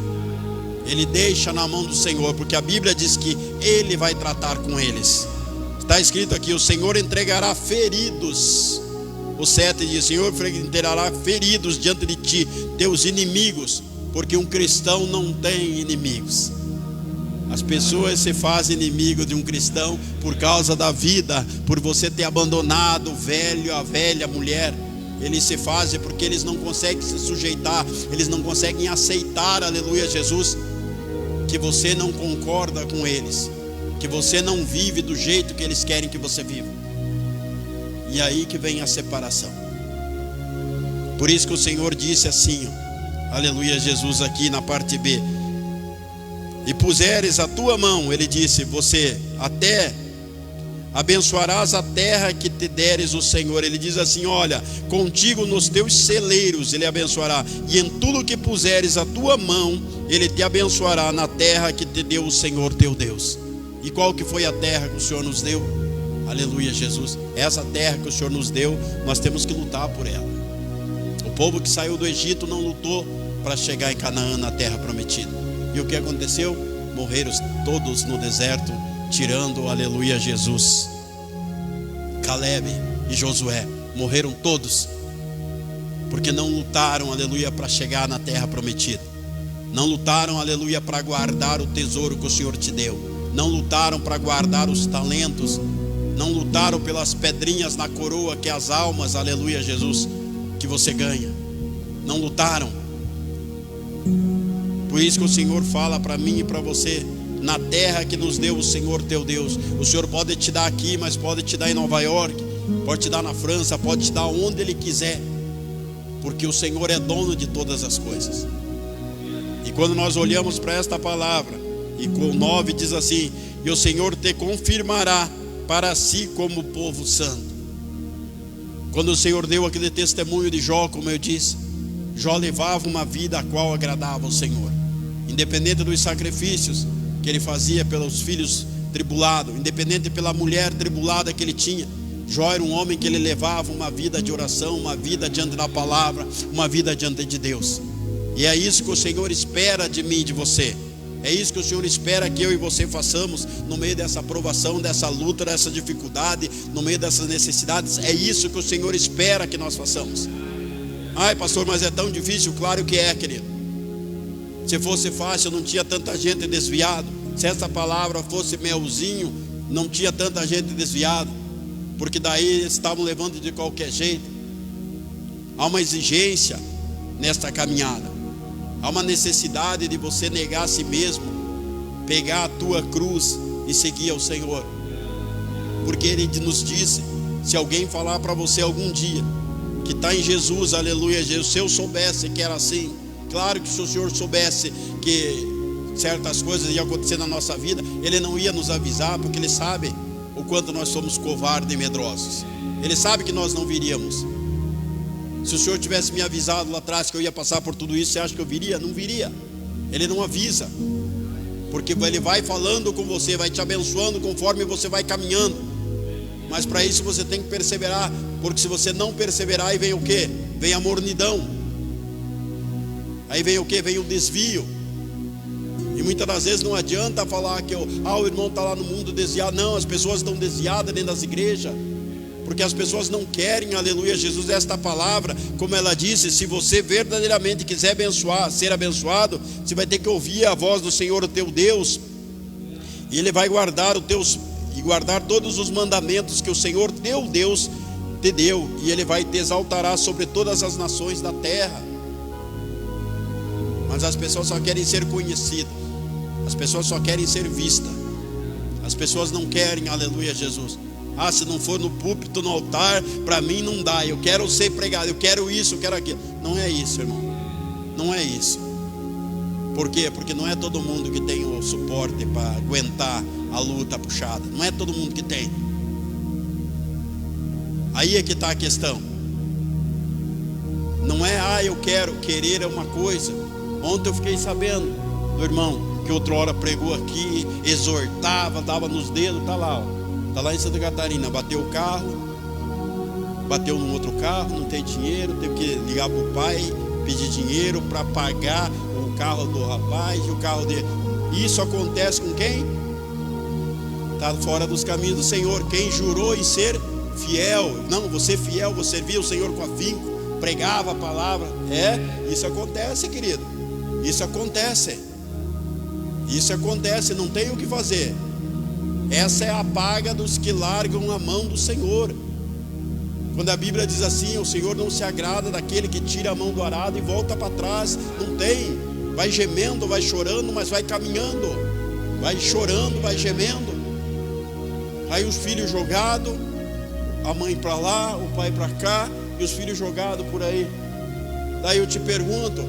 Ele deixa na mão do Senhor, porque a Bíblia diz que Ele vai tratar com eles. Está escrito aqui, o Senhor entregará feridos. O 7 diz, o Senhor entregará feridos diante de ti, teus inimigos, porque um cristão não tem inimigos. As pessoas se fazem inimigo de um cristão por causa da vida, por você ter abandonado o velho, a velha mulher. Eles se fazem porque eles não conseguem se sujeitar, eles não conseguem aceitar, aleluia, Jesus, que você não concorda com eles, que você não vive do jeito que eles querem que você viva. E aí que vem a separação. Por isso que o Senhor disse assim, aleluia, Jesus, aqui na parte B, e puseres a tua mão, ele disse, você até abençoarás a terra que te deres o Senhor. Ele diz assim, olha, contigo nos teus celeiros ele abençoará, e em tudo que puseres a tua mão, ele te abençoará na terra que te deu o Senhor teu Deus. E qual que foi a terra que o Senhor nos deu? Aleluia, Jesus. Essa terra que o Senhor nos deu, nós temos que lutar por ela. O povo que saiu do Egito não lutou para chegar em Canaã, na terra prometida. E o que aconteceu? Morreram todos no deserto, tirando, aleluia, Jesus. Caleb e Josué morreram todos, porque não lutaram, aleluia, para chegar na terra prometida. Não lutaram, aleluia, para guardar o tesouro que o Senhor te deu. Não lutaram para guardar os talentos. Não lutaram pelas pedrinhas na coroa, que é as almas, aleluia, Jesus, que você ganha. Não lutaram. Por isso que o Senhor fala para mim e para você, na terra que nos deu o Senhor teu Deus. O Senhor pode te dar aqui, mas pode te dar em Nova York, pode te dar na França, pode te dar onde Ele quiser, porque o Senhor é dono de todas as coisas. E quando nós olhamos para esta palavra, e com o 9 diz assim, e o Senhor te confirmará para si como povo santo. Quando o Senhor deu aquele testemunho de Jó, como eu disse, Jó levava uma vida a qual agradava ao Senhor, independente dos sacrifícios que ele fazia pelos filhos tribulados, independente pela mulher tribulada que ele tinha. Jó era um homem que ele levava uma vida de oração, uma vida diante da palavra, uma vida diante de Deus. E é isso que o Senhor espera de mim e de você. É isso que o Senhor espera que eu e você façamos no meio dessa provação, dessa luta, dessa dificuldade, no meio dessas necessidades. É isso que o Senhor espera que nós façamos. Ai, pastor, mas é tão difícil. Claro que é, querido. Se fosse fácil, não tinha tanta gente desviada. Se essa palavra fosse melzinho, não tinha tanta gente desviada, porque daí eles estavam levando de qualquer jeito. Há uma exigência nesta caminhada. Há uma necessidade de você negar a si mesmo, pegar a tua cruz e seguir ao Senhor. Porque Ele nos disse, se alguém falar para você algum dia que está em Jesus, aleluia, Jesus, se eu soubesse que era assim, claro que se o Senhor soubesse que certas coisas iam acontecer na nossa vida, Ele não ia nos avisar, porque Ele sabe o quanto nós somos covardes e medrosos. Ele sabe que nós não viríamos. Se o Senhor tivesse me avisado lá atrás que eu ia passar por tudo isso, você acha que eu viria? Não viria. Ele não avisa, porque Ele vai falando com você, vai te abençoando conforme você vai caminhando. Mas para isso você tem que perseverar, porque se você não perseverar, aí vem o quê? Vem a mornidão. Aí vem o quê? Vem o desvio. E muitas das vezes não adianta falar que o irmão está lá no mundo desviado. Não, as pessoas estão desviadas dentro das igrejas, porque as pessoas não querem, aleluia, Jesus, esta palavra, como ela disse, se você verdadeiramente quiser abençoar, ser abençoado, você vai ter que ouvir a voz do Senhor, o teu Deus, e Ele vai guardar guardar todos os mandamentos que o Senhor, teu Deus, te deu, e Ele vai te exaltará sobre todas as nações da terra. Mas as pessoas só querem ser conhecidas, As pessoas só querem ser vistas. As pessoas não querem, aleluia, Jesus. Ah, se não for no púlpito, no altar, para mim não dá. Eu quero ser pregado, eu quero isso, eu quero aquilo. Não é isso, irmão. Não é isso. Por quê? Porque não é todo mundo que tem o suporte para aguentar a luta puxada. Não é todo mundo que tem. Aí é que está a questão. Não é, eu quero, querer é uma coisa. Ontem eu fiquei sabendo do irmão que outra hora pregou aqui, exortava, dava nos dedos, tá lá, ó. Tá lá em Santa Catarina, bateu o carro, bateu num outro carro, não tem dinheiro, teve que ligar pro pai, pedir dinheiro para pagar o carro do rapaz e o carro dele. Isso acontece com quem? Está fora dos caminhos do Senhor. Quem jurou em ser fiel, não, você fiel, você servia o Senhor com afinco, pregava a palavra. Isso acontece, querido. Isso acontece. Isso acontece, não tem o que fazer. Essa é a paga dos que largam a mão do Senhor. Quando a Bíblia diz assim, o Senhor não se agrada daquele que tira a mão do arado e volta para trás. Não tem. Vai gemendo, vai chorando, mas vai caminhando. Vai chorando, vai gemendo. Aí os filhos jogados, a mãe para lá, o pai para cá, e os filhos jogados por aí. Daí eu te pergunto,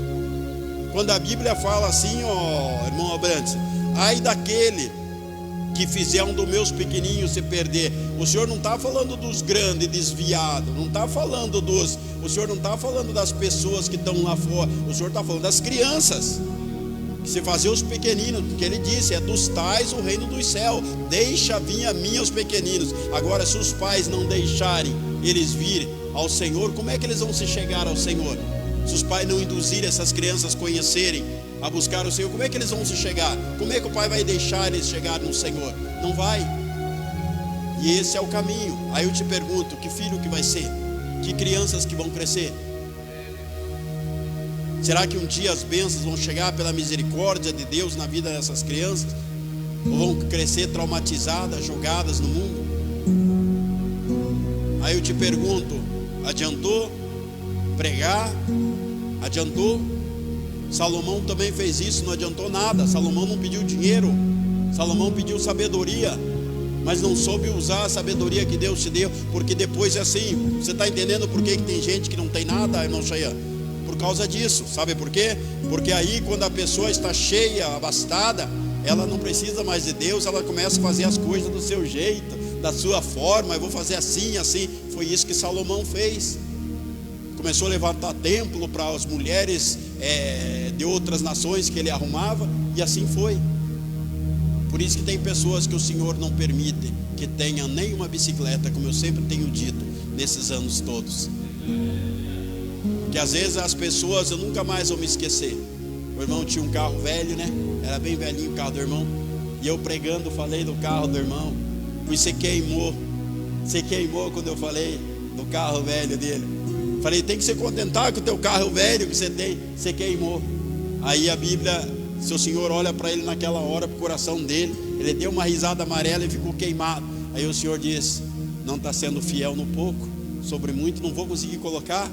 quando a Bíblia fala assim, ó, irmão Abrantes, ai daquele que fizer um dos meus pequenininhos se perder. O Senhor não está falando dos grandes desviados, não está falando dos, o Senhor não está falando das pessoas que estão lá fora, o Senhor está falando das crianças, que se fazer os pequeninos, porque Ele disse, é dos tais o reino dos céus, deixa vir a mim os pequeninos. Agora, se os pais não deixarem eles virem ao Senhor, como é que eles vão se chegar ao Senhor? Se os pais não induzirem essas crianças a conhecerem, a buscar o Senhor, como é que eles vão se chegar? Como é que o pai vai deixar eles chegarem no Senhor? Não vai. E esse é o caminho. Aí eu te pergunto, que filho que vai ser? Que crianças que vão crescer? Será que um dia as bênçãos vão chegar pela misericórdia de Deus na vida dessas crianças? Ou vão crescer traumatizadas, jogadas no mundo? Aí eu te pergunto, adiantou pregar? Adiantou? Salomão também fez isso, não adiantou nada. Salomão não pediu dinheiro, Salomão pediu sabedoria, mas não soube usar a sabedoria que Deus te deu. Porque depois é assim, você está entendendo por que tem gente que não tem nada, irmão Cheyenne? Por causa disso, sabe por quê? Porque aí quando a pessoa está cheia, abastada, ela não precisa mais de Deus, ela começa a fazer as coisas do seu jeito, da sua forma. Eu vou fazer assim, assim. Foi isso que Salomão fez. Começou a levantar templo para as mulheres de outras nações que ele arrumava, e assim foi. Por isso que tem pessoas que o Senhor não permite que tenham nem uma bicicleta, como eu sempre tenho dito nesses anos todos. Que às vezes as pessoas, eu nunca mais vou me esquecer. O irmão tinha um carro velho, né? Era bem velhinho o carro do irmão. E eu pregando, falei do carro do irmão. E você queimou quando eu falei do carro velho dele. Falei, tem que se contentar com o teu carro velho que você tem. Você queimou. Aí a Bíblia, se o Senhor olha para ele naquela hora, para o coração dele, ele deu uma risada amarela e ficou queimado. Aí o Senhor disse, não está sendo fiel no pouco, sobre muito não vou conseguir colocar,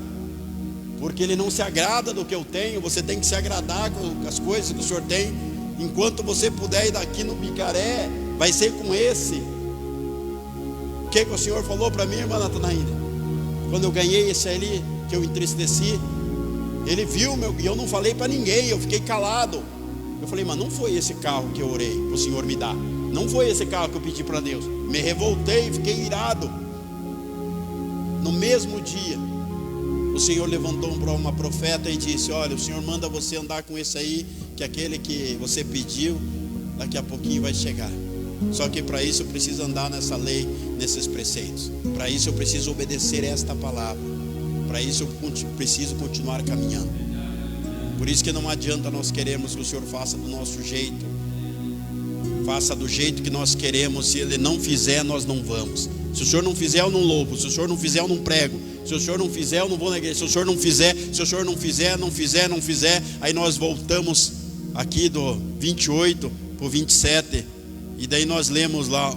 porque Ele não se agrada do que eu tenho. Você tem que se agradar com as coisas que o Senhor tem. Enquanto você puder ir daqui no Bicaré, vai ser com esse. O que o Senhor falou para mim, irmã Natanaína? Quando eu ganhei esse ali, que eu entristeci, Ele viu e eu não falei para ninguém, eu fiquei calado. Eu falei, mas não foi esse carro que eu orei para o Senhor me dar, não foi esse carro que eu pedi para Deus. Me revoltei, fiquei irado. No mesmo dia, o Senhor levantou uma profeta e disse, olha, o Senhor manda você andar com esse aí, que aquele que você pediu, daqui a pouquinho vai chegar. Só que para isso eu preciso andar nessa lei, nesses preceitos. Para isso eu preciso obedecer esta palavra. Para isso eu preciso continuar caminhando. Por isso que não adianta nós queremos que o Senhor faça do nosso jeito. Faça do jeito que nós queremos. Se Ele não fizer, nós não vamos. Se o Senhor não fizer, eu não louvo. Se o Senhor não fizer, eu não prego. Se o Senhor não fizer, eu não vou na igreja. Se o Senhor não fizer, não fizer. Aí nós voltamos aqui do 28 para o 27. E daí nós lemos lá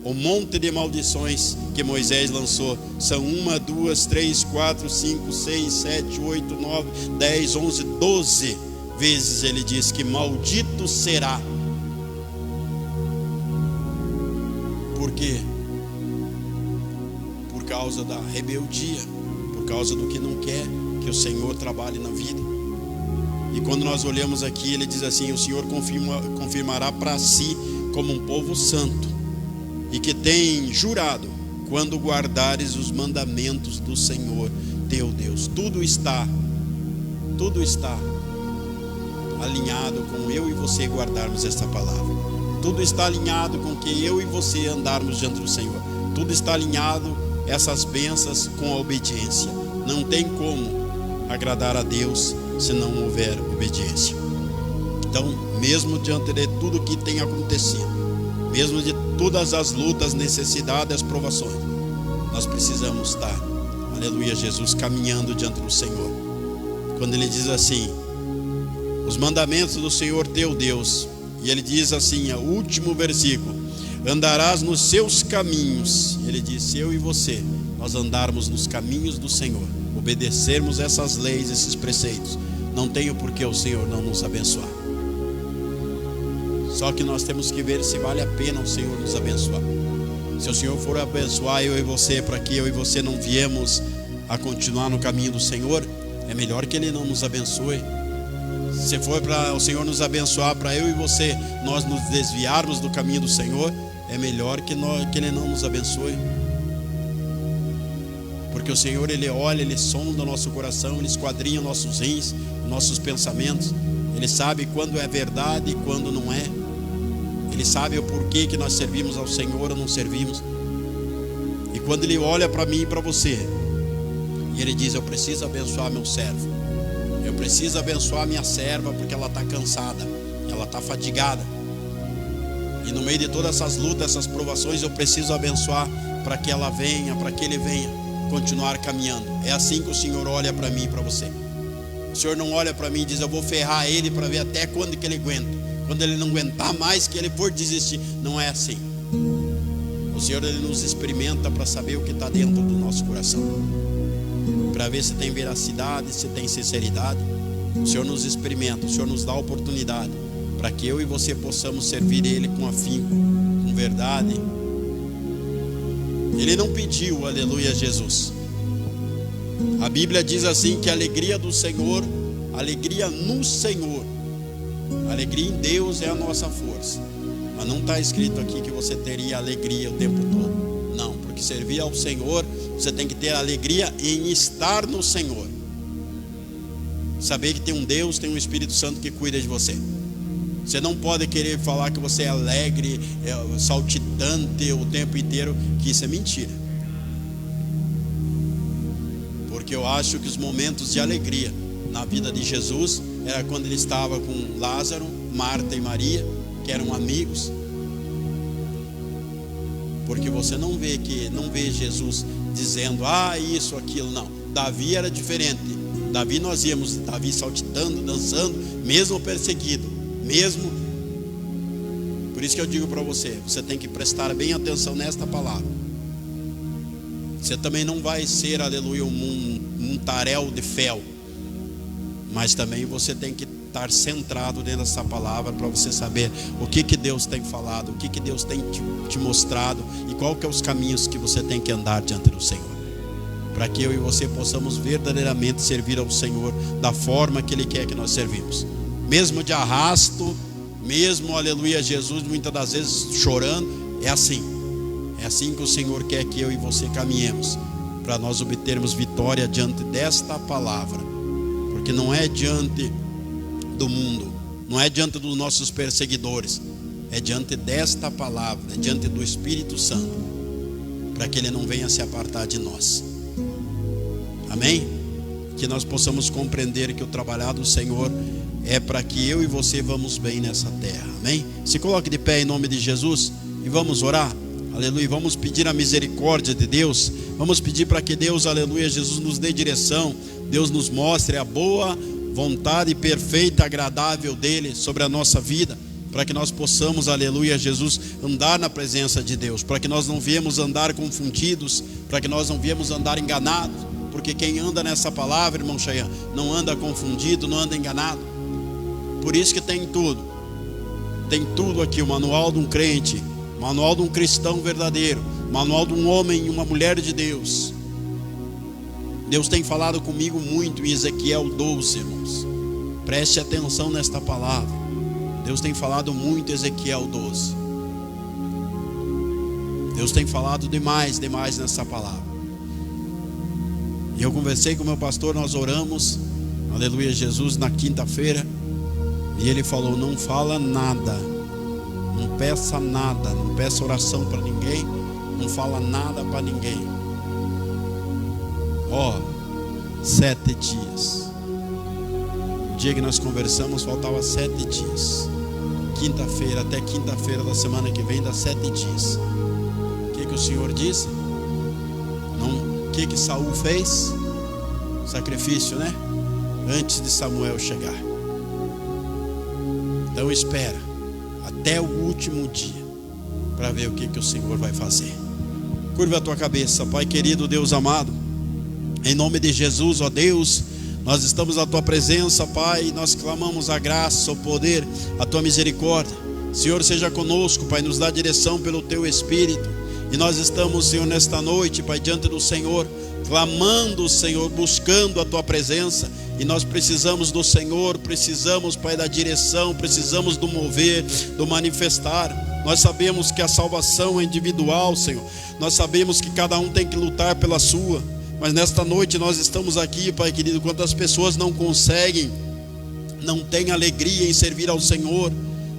o monte de maldições que Moisés lançou. São 1, 2, 3, 4, 5, 6, 7, 8, 9, 10, 11, 12 vezes ele diz que maldito será Por quê? Por causa da rebeldia, por causa do que não quer que o Senhor trabalhe na vida. E quando nós olhamos aqui, ele diz assim: o Senhor confirmará para si como um povo santo, e que tem jurado, quando guardares os mandamentos do Senhor teu Deus. Tudo está alinhado com eu e você guardarmos esta palavra. Tudo está alinhado com que eu e você andarmos diante do Senhor. Tudo está alinhado, essas bênçãos, com a obediência. Não tem como agradar a Deus se não houver obediência. Então, mesmo diante de tudo que tem acontecido, mesmo de todas as lutas, necessidades, as provações, nós precisamos estar, aleluia, Jesus, caminhando diante do Senhor. Quando ele diz assim, os mandamentos do Senhor teu Deus, e ele diz assim, o último versículo: andarás nos seus caminhos. Ele diz: se eu e você, nós andarmos nos caminhos do Senhor, obedecermos essas leis, esses preceitos, não tem por que o Senhor não nos abençoar. Só que nós temos que ver se vale a pena o Senhor nos abençoar. Se o Senhor for abençoar eu e você, para que eu e você não viemos a continuar no caminho do Senhor, é melhor que Ele não nos abençoe. Se for para o Senhor nos abençoar, para eu e você nós nos desviarmos do caminho do Senhor, é melhor que Ele não nos abençoe. Porque o Senhor, Ele olha, Ele sonda o nosso coração, Ele esquadrinha nossos rins, nossos pensamentos. Ele sabe quando é verdade e quando não é. Ele sabe o porquê que nós servimos ao Senhor ou não servimos. E quando Ele olha para mim e para você, e Ele diz: eu preciso abençoar meu servo, eu preciso abençoar minha serva, porque ela está cansada, ela está fadigada, e no meio de todas essas lutas, essas provações, eu preciso abençoar para que ela venha, para que ele venha continuar caminhando. É assim que o Senhor olha para mim e para você. O Senhor não olha para mim e diz: eu vou ferrar ele para ver até quando que ele aguenta. Quando ele não aguentar mais, que ele for desistir. Não é assim. O Senhor, Ele nos experimenta para saber o que está dentro do nosso coração, para ver se tem veracidade, se tem sinceridade. O Senhor nos experimenta, o Senhor nos dá a oportunidade para que eu e você possamos servir Ele com afinco, com verdade. Ele não pediu, aleluia, Jesus. A Bíblia diz assim, que a alegria do Senhor, alegria no Senhor, alegria em Deus é a nossa força. Mas não está escrito aqui que você teria alegria o tempo todo. Não, porque servir ao Senhor, você tem que ter alegria em estar no Senhor. Saber que tem um Deus, tem um Espírito Santo que cuida de você. Você não pode querer falar que você é alegre, saltitante o tempo inteiro, que isso é mentira. Porque eu acho que os momentos de alegria na vida de Jesus era quando ele estava com Lázaro, Marta e Maria, que eram amigos. Porque você não vê Jesus dizendo: ah, isso, aquilo, não. Davi era diferente. Nós íamos Davi saltitando, dançando, mesmo perseguido, mesmo. Por isso que eu digo para você, você tem que prestar bem atenção nesta palavra. Você também não vai ser, aleluia, um taréu de fel, mas também você tem que estar centrado dentro dessa palavra, para você saber o que Deus tem falado, o que Deus tem te mostrado, e qual que é os caminhos que você tem que andar diante do Senhor, para que eu e você possamos verdadeiramente servir ao Senhor da forma que Ele quer que nós servimos, mesmo de arrasto, mesmo, aleluia, Jesus, muitas das vezes chorando. É assim que o Senhor quer que eu e você caminhemos, para nós obtermos vitória diante desta palavra. Porque não é diante do mundo, não é diante dos nossos perseguidores, é diante desta palavra, é diante do Espírito Santo, para que Ele não venha se apartar de nós. Amém? Que nós possamos compreender que o trabalhar do Senhor é para que eu e você vamos bem nessa terra. Amém? Se coloque de pé em nome de Jesus e vamos orar. Aleluia, vamos pedir a misericórdia de Deus. Vamos pedir para que Deus, aleluia, Jesus nos dê direção. Deus nos mostre a boa vontade perfeita, agradável dEle sobre a nossa vida, para que nós possamos, aleluia, Jesus, andar na presença de Deus, para que nós não viemos andar confundidos, para que nós não viemos andar enganados, porque quem anda nessa palavra, irmão Chayan, não anda confundido, não anda enganado. Por isso que tem tudo aqui, o manual de um crente, manual de um cristão verdadeiro, manual de um homem e uma mulher de Deus. Deus tem falado comigo muito em Ezequiel 12, irmãos. Preste atenção nesta palavra. Deus tem falado muito em Ezequiel 12. Deus tem falado demais nessa palavra. E eu conversei com o meu pastor, nós oramos, aleluia Jesus, na quinta-feira. E ele falou: não fala nada, não peça nada, não peça oração para ninguém, não fala nada para ninguém. 7 dias. O dia que nós conversamos faltava 7 dias. Quinta-feira, até quinta-feira da semana que vem dá 7 dias. O que o Senhor disse? O que Saul fez? Sacrifício, né? Antes de Samuel chegar. Então espera até o último dia para ver o que o Senhor vai fazer. Curva a tua cabeça, Pai querido, Deus amado. Em nome de Jesus, ó Deus, nós estamos à tua presença, Pai, e nós clamamos a graça, o poder, a tua misericórdia. Senhor, seja conosco, Pai, nos dá direção pelo teu Espírito. E nós estamos, Senhor, nesta noite, Pai, diante do Senhor, clamando, Senhor, buscando a tua presença. E nós precisamos do Senhor, precisamos, Pai, da direção, precisamos do mover, do manifestar. Nós sabemos que a salvação é individual, Senhor. Nós sabemos que cada um tem que lutar pela sua. Mas nesta noite nós estamos aqui, Pai querido, quantas pessoas não conseguem, não têm alegria em servir ao Senhor,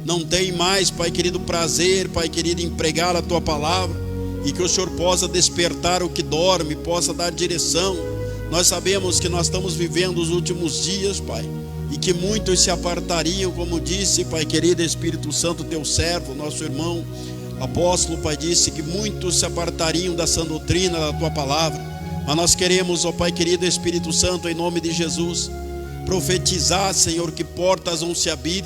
não tem mais, Pai querido, prazer, Pai querido, em pregar a tua palavra. E que o Senhor possa despertar o que dorme, possa dar direção. Nós sabemos que nós estamos vivendo os últimos dias, Pai, e que muitos se apartariam, como disse, Pai querido, Espírito Santo, teu servo, nosso irmão apóstolo, Pai, disse que muitos se apartariam da sã doutrina, da tua palavra. Mas nós queremos, ó Pai querido, Espírito Santo, em nome de Jesus, profetizar, Senhor, que portas vão se abrir,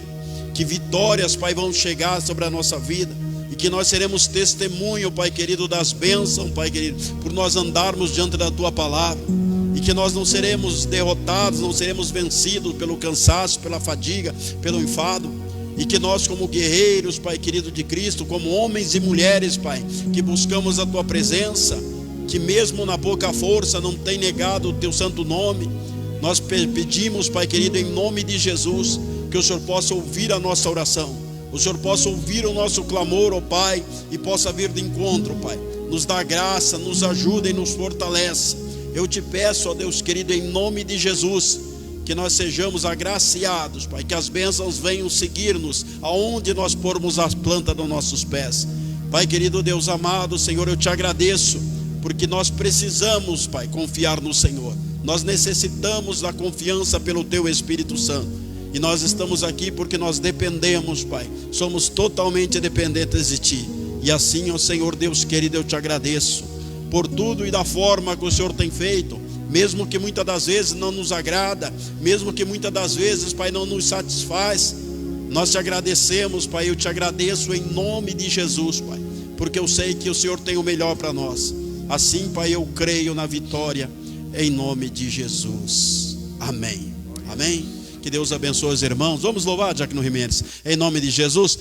que vitórias, Pai, vão chegar sobre a nossa vida, e que nós seremos testemunho, Pai querido, das bênçãos, Pai querido, por nós andarmos diante da tua palavra. E que nós não seremos derrotados, não seremos vencidos pelo cansaço, pela fadiga, pelo enfado. E que nós, como guerreiros, Pai querido de Cristo, como homens e mulheres, Pai, que buscamos a tua presença, que mesmo na pouca força não tem negado o teu santo nome. Nós pedimos, Pai querido, em nome de Jesus, que o Senhor possa ouvir a nossa oração, o Senhor possa ouvir o nosso clamor, ó Pai, e possa vir de encontro, Pai. Nos dá graça, nos ajuda e nos fortalece. Eu te peço, ó Deus querido, em nome de Jesus, que nós sejamos agraciados, Pai, que as bênçãos venham seguir-nos aonde nós pormos as plantas dos nossos pés. Pai querido, Deus amado, Senhor, eu te agradeço, porque nós precisamos, Pai, confiar no Senhor. Nós necessitamos da confiança pelo teu Espírito Santo. E nós estamos aqui porque nós dependemos, Pai. Somos totalmente dependentes de ti. E assim, ó Senhor Deus querido, eu te agradeço por tudo e da forma que o Senhor tem feito, mesmo que muitas das vezes não nos agrada, mesmo que muitas das vezes, Pai, não nos satisfaz. Nós te agradecemos, Pai, eu te agradeço em nome de Jesus, Pai, porque eu sei que o Senhor tem o melhor para nós. Assim, Pai, eu creio na vitória, em nome de Jesus. Amém. Amém. Que Deus abençoe os irmãos. Vamos louvar Diácono Jimenez, em nome de Jesus.